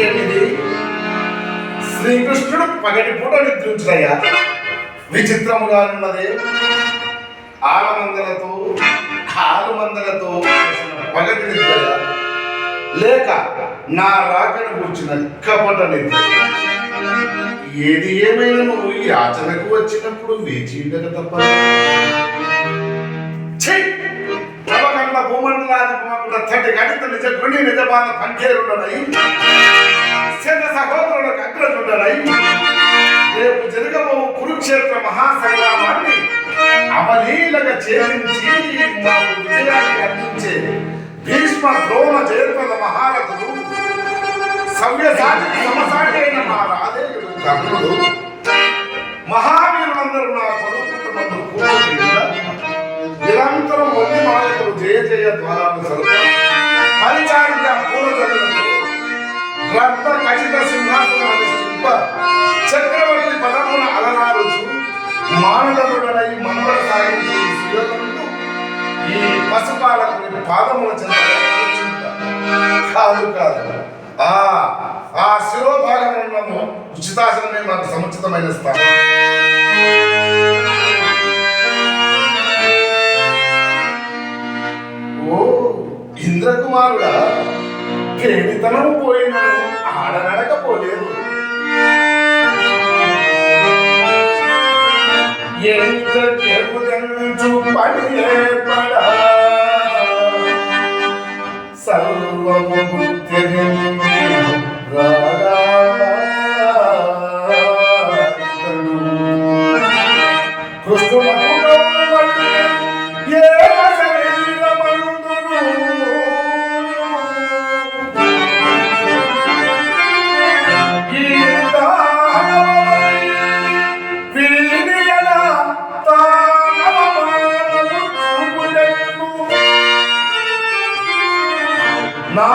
ఏమిది శ్రీకృష్ణుడు పగటి పూట నిద్రించుడయ్యా విచిత్రముగా ఉన్నది. ఆలమందలతో పగటి నిద్ర లేక నా రాకను కూర్చున్న కపట నిద్ర. ఏది ఏమైనా నువ్వు యాచనకు వచ్చినప్పుడు వేచి ఉండక తప్ప. భూమండలాధిపముల తటి గణిత నిజ గుణి నిజమాన పంచేరుడనై శత సహోదరులకు అగ్రజుడనై రేపు జరగబోవు కురుక్షేత్ర మహాసంగ్రామాన్ని అవలీలగా ఛేదించి మాకు విజయాన్ని అందించే భీష్మ ద్రోణ జయత్రద మహారథుడు సవ్యసాచి సమసాటి అయిన మా రాధేయుడు కర్ణుడు మహావీరులందరూ నా కొడుకుంటున్నందు నిరంతరం వంది మాలకులు జయ జయ ద్వారాలు సరుకు పరిచారిత పూలజనులకు రత్న ఖచ్చిత సింహాసనం అధిష్ఠింప చక్రవర్తి పదమున అలనారుచు మానవుడనై మనవడ సాగించి సుయోధనుడు ఈ పశుపాలకుని పాదముల చెంత కాదు ఆ శిరోభాగములను ఉచితాసనమే మనకు సముచితమైన స్థానం. ఓ ఇంద్రకుమారుడా, కేడితనము పోయినను ఆడనడకపోలేదు. ఎంత చెబుదెంచు పని ఏర్పడా సర్వము బుద్ధిని రాగా కృష్ణునకు ఏ శరీరమందును ఈ నా